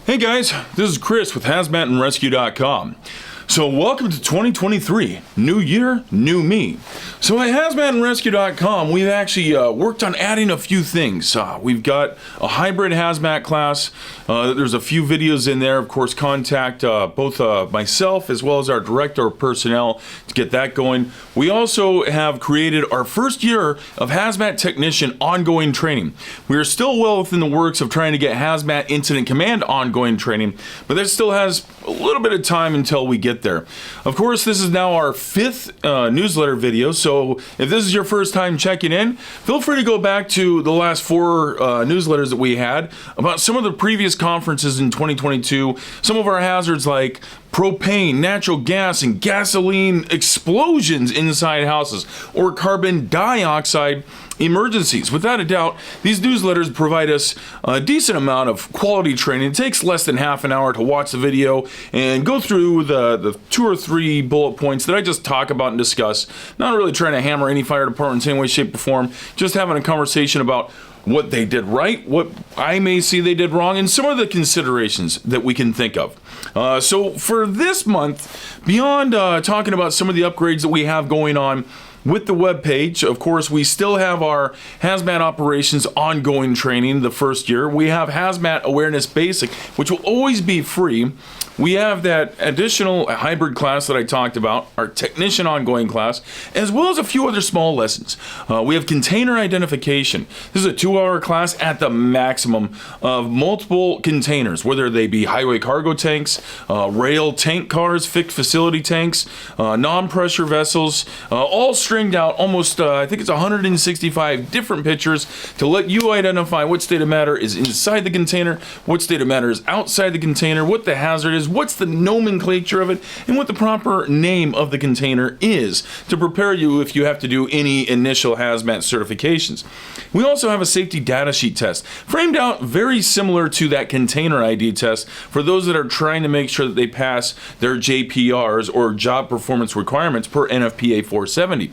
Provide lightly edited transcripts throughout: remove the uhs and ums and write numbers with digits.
Hey guys, this is Chris with HazmatandRescue.com. So welcome to 2023, new year, new me. So at HazmatandRescue.com, we've actually worked on adding a few things. We've got a hybrid hazmat class. There's a few videos in there. Of course, contact both myself as well as our director of personnel to get that going. We also have created our first year of hazmat technician ongoing training. We are still well within the works of trying to get hazmat incident command ongoing training, but that still has a little bit of time until we get there. Of course, this is now our fifth newsletter video, so if this is your first time checking in, feel free to go back to the last four newsletters that we had about some of the previous conferences in 2022, some of our hazards like propane, natural gas, and gasoline explosions inside houses, or carbon dioxide emergencies. Without a doubt, these newsletters provide us a decent amount of quality training. It takes less than half an hour to watch the video and go through the two or three bullet points that I just talk about and discuss. Not really trying to hammer any fire departments in any way, shape, or form, just having a conversation about what they did right, what I may see they did wrong, and some of the considerations that we can think of. So for this month, beyond talking about some of the upgrades that we have going on with the webpage, of course, we still have our hazmat operations ongoing training the first year. We have Hazmat Awareness Basic, which will always be free. We have that additional hybrid class that I talked about, our technician ongoing class, as well as a few other small lessons. We have container identification. This is a 2-hour class at the maximum of multiple containers, whether they be highway cargo tanks, rail tank cars, fixed facility tanks, non-pressure vessels, all stringed out almost, I think it's 165 different pictures to let you identify what state of matter is inside the container, what state of matter is outside the container, what the hazard is, what's the nomenclature of it, and what the proper name of the container is to prepare you if you have to do any initial hazmat certifications. We also have a safety data sheet test, framed out very similar to that container ID test for those that are trying to make sure that they pass their JPRs or job performance requirements per NFPA 470.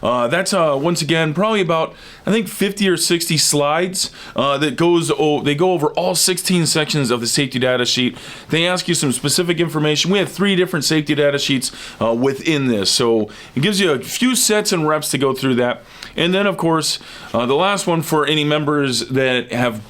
That's once again probably about, I think, 50 or 60 slides they go over all 16 sections of the safety data sheet. They ask you some specific information. We have 3 different safety data sheets within this, so it gives you a few sets and reps to go through that. And then, of course, the last one for any members that have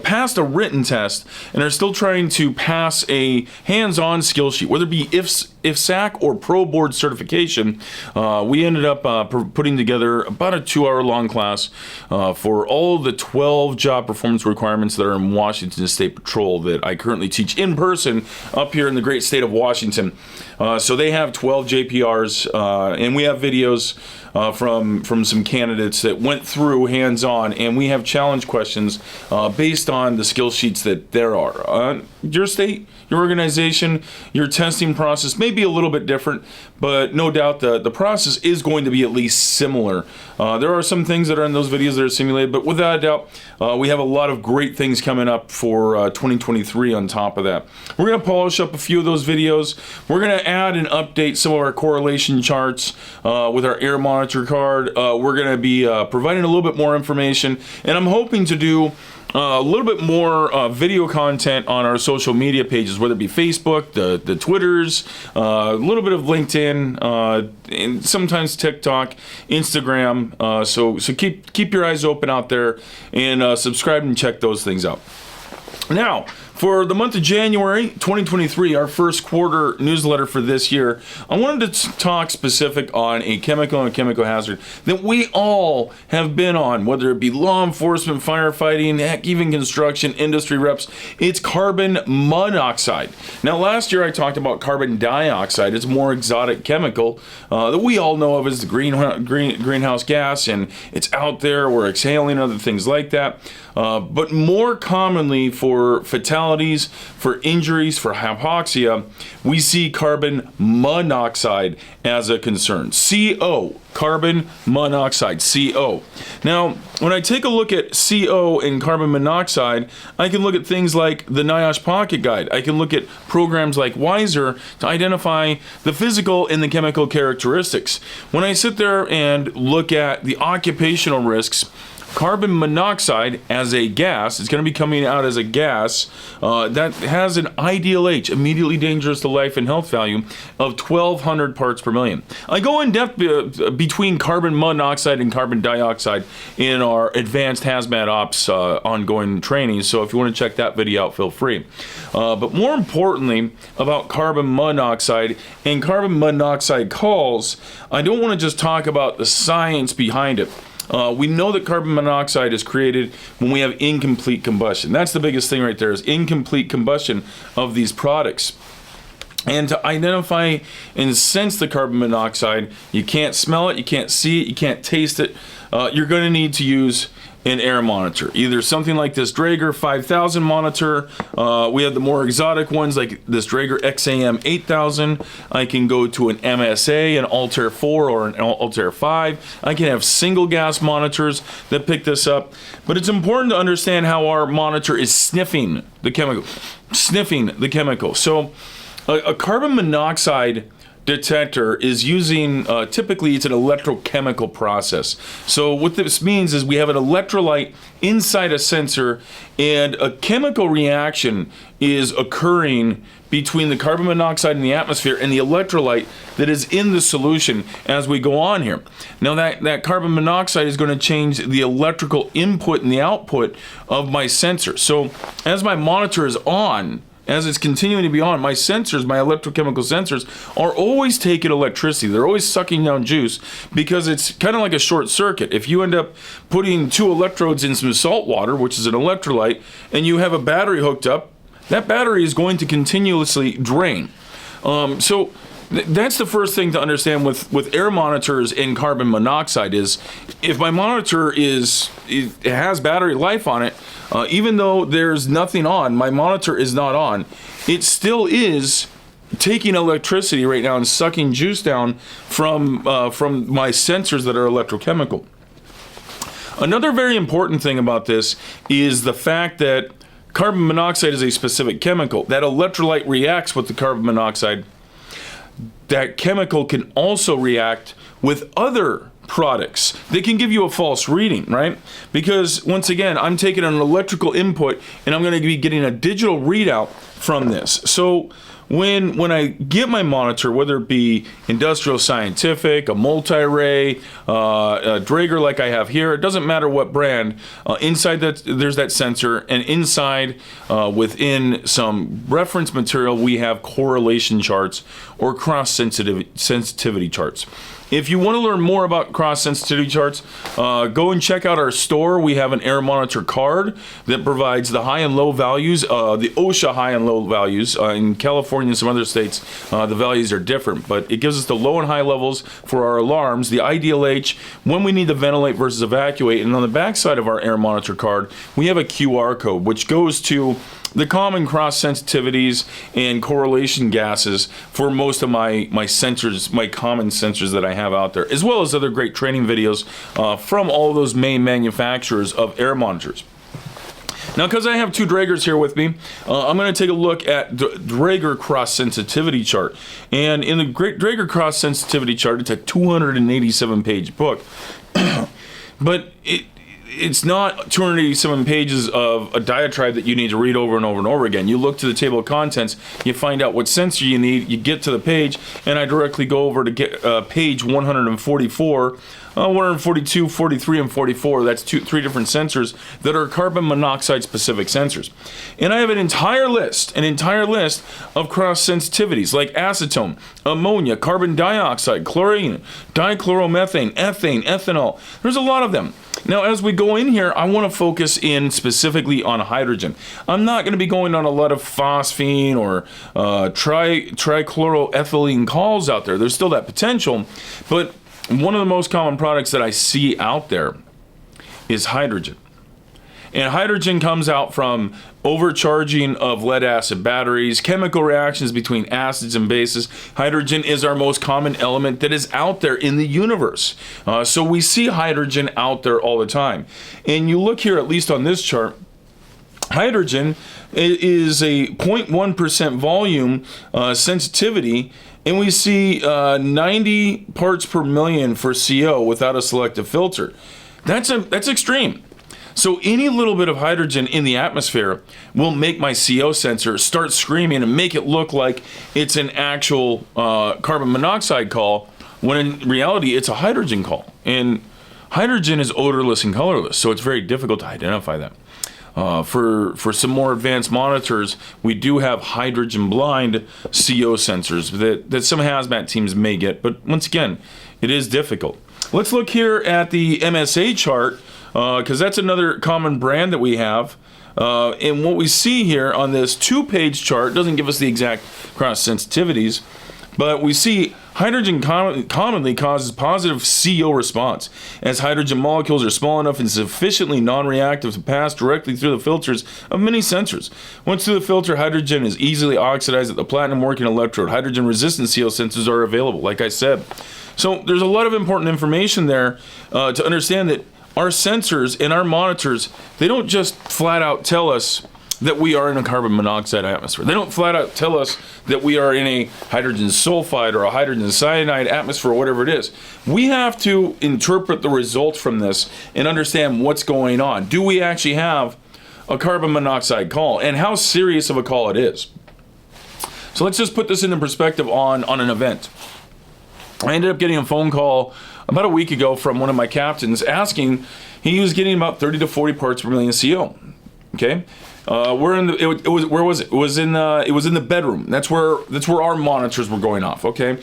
passed a written test and are still trying to pass a hands-on skill sheet, whether it be IFSAC or Pro Board certification. We ended up putting together about a 2-hour-long class for all the 12 job performance requirements that are in Washington State Patrol that I currently teach in person up here in the great state of Washington. So they have 12 JPRs, and we have videos from some candidates that went through hands-on, and we have challenge questions based on the skill sheets that there are. Your state, your organization, your testing process may be a little bit different, but no doubt the process is going to be at least similar. There are some things that are in those videos that are simulated, but without a doubt, we have a lot of great things coming up for 2023 on top of that. We're going to polish up a few of those videos. We're going to add and update some of our correlation charts with our air monitor card. We're going to be providing a little bit more information, and I'm hoping to do a little bit more video content on our social media pages, whether it be Facebook, the Twitters, a little bit of LinkedIn, and sometimes TikTok, Instagram. So keep your eyes open out there and subscribe and check those things out. Now, for the month of January 2023, our first quarter newsletter for this year, I wanted to talk specific on a chemical and chemical hazard that we all have been on, whether it be law enforcement, firefighting, heck, even construction, industry reps. It's carbon monoxide. Now, last year I talked about carbon dioxide. It's a more exotic chemical that we all know of as the greenhouse gas, and it's out there. We're exhaling other things like that. But more commonly for fatalities, for injuries, for hypoxia, we see carbon monoxide as a concern. CO, carbon monoxide, CO. Now, when I take a look at CO and carbon monoxide, I can look at things like the NIOSH Pocket Guide. I can look at programs like WISER to identify the physical and the chemical characteristics. When I sit there and look at the occupational risks carbon monoxide as a gas. It's going to be coming out as a gas that has an IDLH, immediately dangerous to life and health value, of 1,200 parts per million. I go in depth between carbon monoxide and carbon dioxide in our advanced hazmat ops ongoing training, so if you want to check that video out, feel free. But more importantly, about carbon monoxide and carbon monoxide calls, I don't want to just talk about the science behind it. We know that carbon monoxide is created when we have incomplete combustion. That's the biggest thing right there, is incomplete combustion of these products. And to identify and sense the carbon monoxide, you can't smell it, you can't see it, you can't taste it. You're going to need to use an air monitor, either something like this Draeger 5000 monitor. We have the more exotic ones like this Draeger XAM 8000. I can go to an MSA, an Altair 4 or an Altair 5. I can have single gas monitors that pick this up. But it's important to understand how our monitor is sniffing the chemical. So a carbon monoxide detector is using, typically it's an electrochemical process. So what this means is we have an electrolyte inside a sensor, and a chemical reaction is occurring between the carbon monoxide in the atmosphere and the electrolyte that is in the solution as we go on here. Now that carbon monoxide is going to change the electrical input and the output of my sensor. So as my monitor is on, as it's continuing to be on, my sensors, my electrochemical sensors, are always taking electricity. They're always sucking down juice because it's kind of like a short circuit. If you end up putting 2 electrodes in some salt water, which is an electrolyte, and you have a battery hooked up, that battery is going to continuously drain. So that's the first thing to understand with air monitors and carbon monoxide is if my monitor it has battery life on it, even though there's nothing on, my monitor is not on, it still is taking electricity right now and sucking juice down from my sensors that are electrochemical. Another very important thing about this is the fact that carbon monoxide is a specific chemical. That electrolyte reacts with the carbon monoxide. That chemical can also react with other products. They can give you a false reading, right? Because once again, I'm taking an electrical input and I'm going to be getting a digital readout from this. So when I get my monitor, whether it be Industrial Scientific, a multi-ray, a Draeger like I have here, it doesn't matter what brand, inside that there's that sensor, and inside within some reference material we have correlation charts or cross-sensitivity charts. If you want to learn more about cross-sensitivity charts, go and check out our store. We have an air monitor card that provides the high and low values, the OSHA high and low values. In California and some other states, the values are different, but it gives us the low and high levels for our alarms, the IDLH, when we need to ventilate versus evacuate. And on the back side of our air monitor card, we have a QR code, which goes to the common cross sensitivities and correlation gases for most of my sensors, my common sensors that I have out there, as well as other great training videos from all those main manufacturers of air monitors. Now, because I have 2 Draegers here with me, I'm going to take a look at the Draeger cross sensitivity chart. And in the Draeger cross sensitivity chart, it's a 287-page book, but it's not 287 pages of a diatribe that you need to read over and over and over again. You look to the table of contents, you find out what sensor you need, you get to the page, and I directly go over to get page 144, 142, 43, and 44. That's 3 different sensors that are carbon monoxide specific sensors. And I have an entire list of cross sensitivities like acetone, ammonia, carbon dioxide, chlorine, dichloromethane, ethane, ethanol. There's a lot of them. Now, as we go in here, I want to focus in specifically on hydrogen. I'm not going to be going on a lot of phosphine or trichloroethylene calls out there. There's still that potential, but one of the most common products that I see out there is hydrogen. And hydrogen comes out from overcharging of lead acid batteries, chemical reactions between acids and bases. Hydrogen is our most common element that is out there in the universe. So we see hydrogen out there all the time. And you look here, at least on this chart, hydrogen is a 0.1% volume sensitivity, and we see 90 parts per million for CO without a selective filter. That's extreme. So any little bit of hydrogen in the atmosphere will make my CO sensor start screaming and make it look like it's an actual carbon monoxide call, when in reality it's a hydrogen call. And hydrogen is odorless and colorless, so it's very difficult to identify that. For some more advanced monitors, we do have hydrogen blind CO sensors that some hazmat teams may get, but once again, it is difficult. Let's look here at the MSA chart, because that's another common brand that we have. And what we see here on this 2-page chart doesn't give us the exact cross sensitivities, but we see hydrogen commonly causes positive CO response, as hydrogen molecules are small enough and sufficiently non-reactive to pass directly through the filters of many sensors. Once through the filter, hydrogen is easily oxidized at the platinum working electrode. Hydrogen-resistant CO sensors are available, like I said. So there's a lot of important information there to understand that our sensors and our monitors, they don't just flat out tell us that we are in a carbon monoxide atmosphere. They don't flat out tell us that we are in a hydrogen sulfide or a hydrogen cyanide atmosphere or whatever it is. We have to interpret the results from this and understand what's going on. Do we actually have a carbon monoxide call, and how serious of a call it is? So let's just put this into perspective on an event. I ended up getting a phone call about a week ago from one of my captains asking, he was getting about 30 to 40 parts per million CO. Okay, where was it? It was in the bedroom. That's where our monitors were going off. Okay.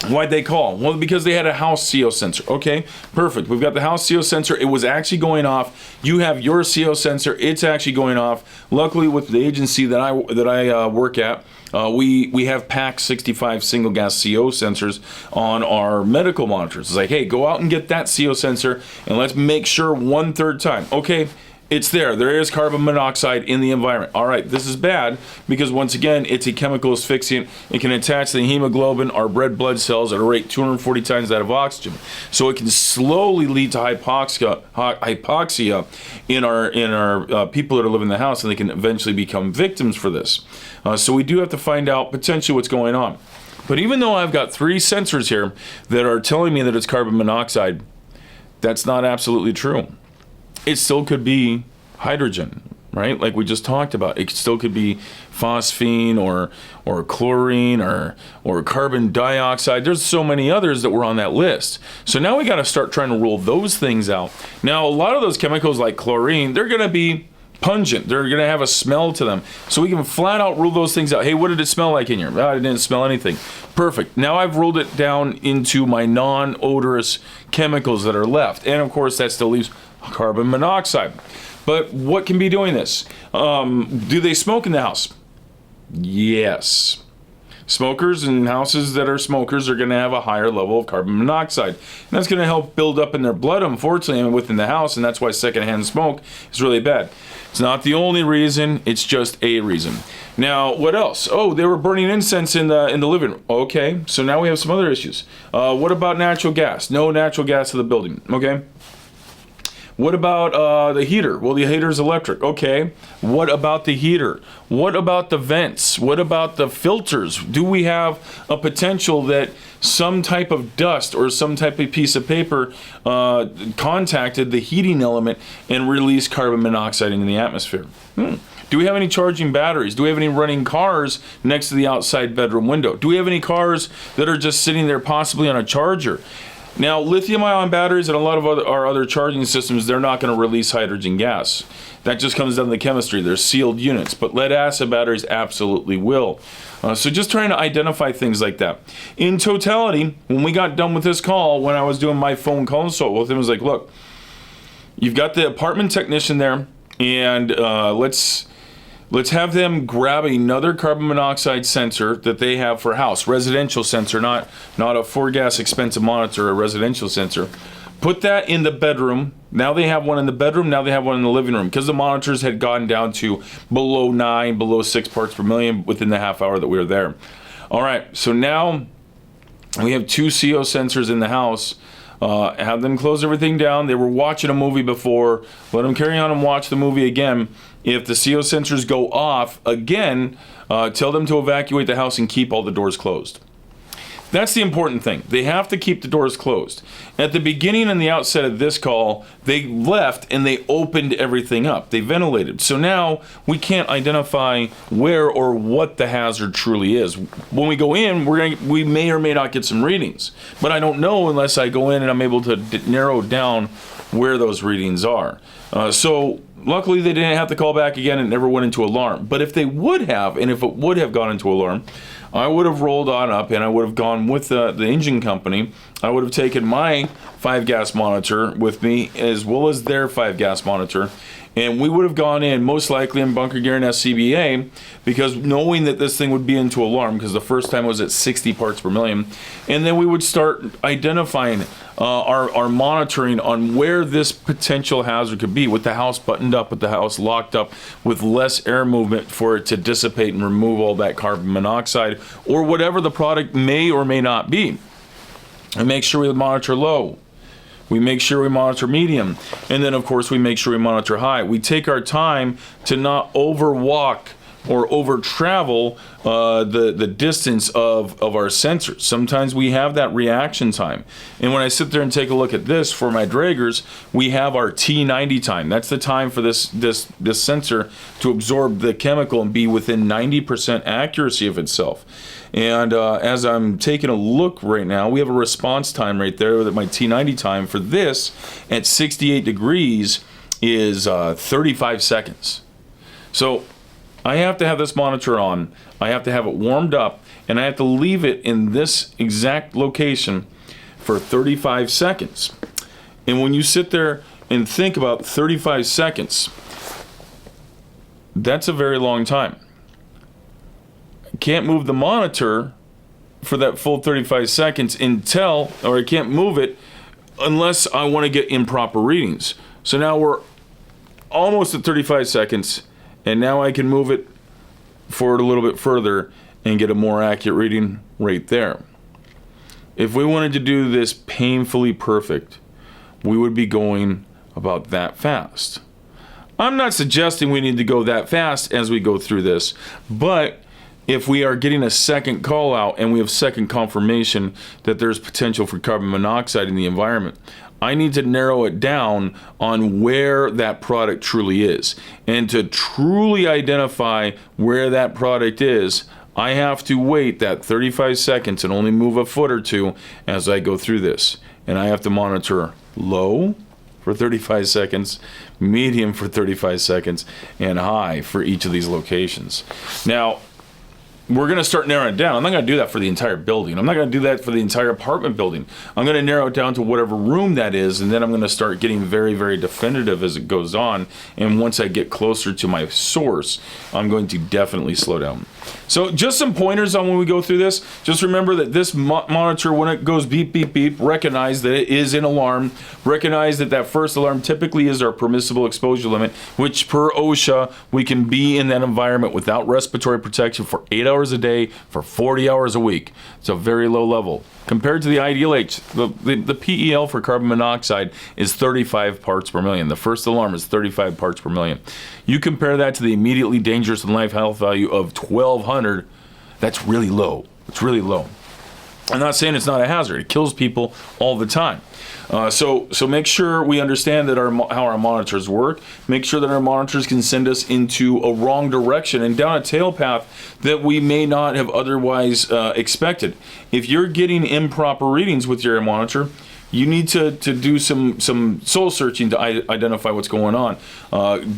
Why'd they call? Well, because they had a house CO sensor. Okay, perfect. We've got the house CO sensor. It was actually going off. You have your CO sensor. It's actually going off. Luckily, with the agency that I work at, we have PAC 65 single gas CO sensors on our medical monitors. It's like, hey, go out and get that CO sensor, and let's make sure 1/3 time. Okay. It's there. There is carbon monoxide in the environment. All right, this is bad because, once again, it's a chemical asphyxiant. It can attach to the hemoglobin, our red blood cells, at a rate 240 times that of oxygen. So it can slowly lead to hypoxia in our people that are living in the house, and they can eventually become victims for this. So we do have to find out potentially what's going on. But even though I've got 3 sensors here that are telling me that it's carbon monoxide, that's not absolutely true. It still could be hydrogen, right? Like we just talked about. It still could be phosphine or chlorine or carbon dioxide. There's so many others that were on that list. So now we got to start trying to rule those things out. Now, a lot of those chemicals like chlorine, they're going to be pungent. They're going to have a smell to them. So we can flat out rule those things out. Hey, what did it smell like in here? Oh, I didn't smell anything. Perfect. Now I've ruled it down into my non-odorous chemicals that are left. And of course, that still leaves carbon monoxide. But what can be doing this? Do they smoke in the house? Yes. Smokers in houses that are smokers are going to have a higher level of carbon monoxide. And that's going to help build up in their blood, unfortunately, within the house, and that's why secondhand smoke is really bad. It's not the only reason, it's just a reason. Now, what else? Oh, they were burning incense in the living room. Okay, so now we have some other issues. What about natural gas? No natural gas to the building. Okay. What about the heater? Well, the heater's electric. Okay. What about the heater? What about the vents? What about the filters? Do we have a potential that some type of dust or some type of piece of paper contacted the heating element and released carbon monoxide into the atmosphere? Do we have any charging batteries? Do we have any running cars next to the outside bedroom window? Do we have any cars that are just sitting there possibly on a charger? Now, lithium-ion batteries and a lot of our other charging systems, they're not going to release hydrogen gas. That just comes down to the chemistry. They're sealed units. But lead-acid batteries absolutely will. So just trying to identify things like that. In totality, when we got done with this call, when I was doing my phone consult with him, I was like, look, you've got the apartment technician there, and let's have them grab another carbon monoxide sensor that they have for house, residential sensor, not a 4-gas expensive monitor, a residential sensor. Put that in the bedroom. Now they have one in the bedroom, now they have one in the living room, because the monitors had gone down to below 9, below 6 parts per million within the half hour that we were there. All right, so now we have 2 CO sensors in the house. Have them close everything down. They were watching a movie before. Let them carry on and watch the movie again. If the CO sensors go off again, tell them to evacuate the house and keep all the doors closed. That's the important thing. They have to keep the doors closed. At the beginning and the outset of this call, they left and they opened everything up. They ventilated. So now we can't identify where or what the hazard truly is. When we go in, we may or may not get some readings. But I don't know unless I go in and I'm able to narrow down where those readings are. So luckily they didn't have to call back again and it never went into alarm. But if they would have, and if it would have gone into alarm, I would have rolled on up and I would have gone with the engine company. I would have taken my 5-gas monitor with me as well as their 5-gas monitor. And we would have gone in most likely in bunker gear and SCBA, because knowing that this thing would be into alarm, because the first time it was at 60 parts per million. And then we would start identifying our monitoring on where this potential hazard could be, with the house buttoned up, with the house locked up, with less air movement for it to dissipate and remove all that carbon monoxide or whatever the product may or may not be. And make sure we monitor low. We make sure we monitor medium. And then, of course, we make sure we monitor high. We take our time to not overwalk or over travel the distance of our sensors. Sometimes we have that reaction time. And when I sit there and take a look at this for my draggers, we have our T90 time. That's the time for this sensor to absorb the chemical and be within 90% accuracy of itself. And as I'm taking a look right now, we have a response time right there that my T90 time for this at 68 degrees is 35 seconds. So I have to have this monitor on, I have to have it warmed up, and I have to leave it in this exact location for 35 seconds. And when you sit there and think about 35 seconds, that's a very long time. I can't move the monitor for that full 35 seconds or I can't move it unless I want to get improper readings. So now we're almost at 35 seconds, and now I can move it forward a little bit further and get a more accurate reading right there. If we wanted to do this painfully perfect, we would be going about that fast. I'm not suggesting we need to go that fast as we go through this, but if we are getting a second call out and we have second confirmation that there's potential for carbon monoxide in the environment, I need to narrow it down on where that product truly is. And to truly identify where that product is, I have to wait that 35 seconds and only move a foot or two as I go through this. And I have to monitor low for 35 seconds, medium for 35 seconds, and high for each of these locations. Now, we're going to start narrowing it down. I'm not going to do that for the entire building. I'm not going to do that for the entire apartment building. I'm going to narrow it down to whatever room that is, and then I'm going to start getting very, very definitive as it goes on. And once I get closer to my source, I'm going to definitely slow down. So just some pointers on when we go through this. Just remember that this monitor, when it goes beep, beep, beep, recognize that it is an alarm. Recognize that that first alarm typically is our permissible exposure limit, which per OSHA, we can be in that environment without respiratory protection for 8 hours a day for 40 hours a week. It's a very low level. Compared to the ideal H, the PEL for carbon monoxide is 35 parts per million. The first alarm is 35 parts per million. You compare that to the immediately dangerous and life health value of 1,200, that's really low. It's really low. I'm not saying it's not a hazard. It kills people all the time. So make sure we understand that how our monitors work. Make sure that our monitors can send us into a wrong direction and down a tail path that we may not have otherwise expected. If you're getting improper readings with your monitor, you need to do some soul searching to identify what's going on.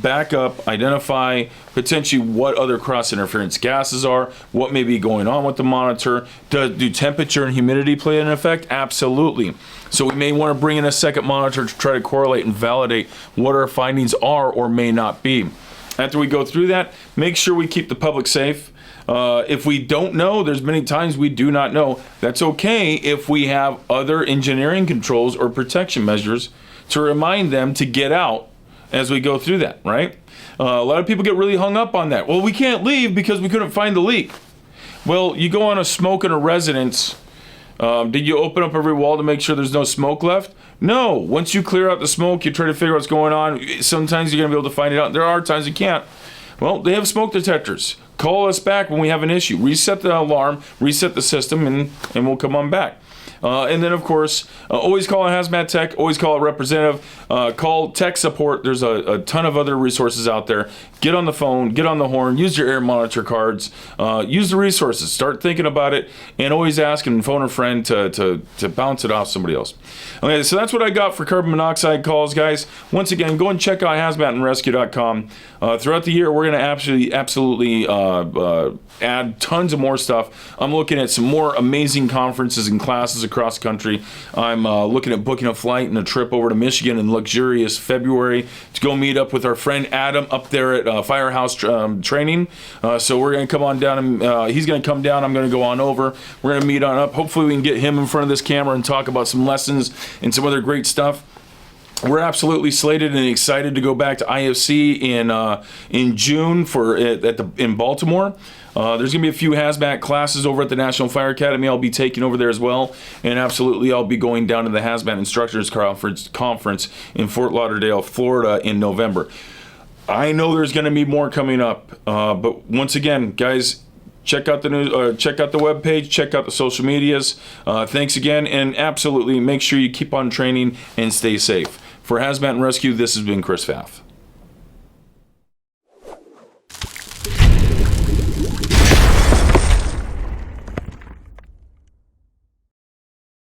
Back up, identify potentially what other cross interference gases are, what may be going on with the monitor. Do temperature and humidity play an effect? Absolutely. So we may want to bring in a second monitor to try to correlate and validate what our findings are or may not be. After we go through that, make sure we keep the public safe. If we don't know, there's many times we do not know. That's okay if we have other engineering controls or protection measures to remind them to get out as we go through that, right? A lot of people get really hung up on that. Well, we can't leave because we couldn't find the leak. Well, you go on a smoke in a residence. Did you open up every wall to make sure there's no smoke left? No. Once you clear out the smoke, you try to figure out what's going on. Sometimes you're going to be able to find it out. There are times you can't. Well, they have smoke detectors. call us back when we have an issue. Reset the alarm, reset the system, and we'll come on back. And then, of course, always call a hazmat tech, always call a representative, call tech support. There's a ton of other resources out there. Get on the phone, get on the horn, use your air monitor cards, use the resources, start thinking about it, and always ask and phone a friend to bounce it off somebody else. Okay, so that's what I got for carbon monoxide calls, guys. Once again, go and check out hazmatandrescue.com. Throughout the year, we're going to absolutely add tons of more stuff. I'm looking at some more amazing conferences and classes across the country. I'm looking at booking a flight and a trip over to Michigan in luxurious February to go meet up with our friend Adam up there at Firehouse Training. So we're going to come on down, and he's going to come down. I'm going to go on over. We're going to meet on up. Hopefully we can get him in front of this camera and talk about some lessons and some other great stuff. We're absolutely slated and excited to go back to IFC in June in Baltimore. There's going to be a few hazmat classes over at the National Fire Academy I'll be taking over there as well. And absolutely, I'll be going down to the Hazmat Instructors Conference in Fort Lauderdale, Florida in November. I know there's going to be more coming up. But once again, guys, check out the news, check out the webpage, check out the social medias. Thanks again, and absolutely make sure you keep on training and stay safe. For Hazmat and Rescue, this has been Chris Pfaff.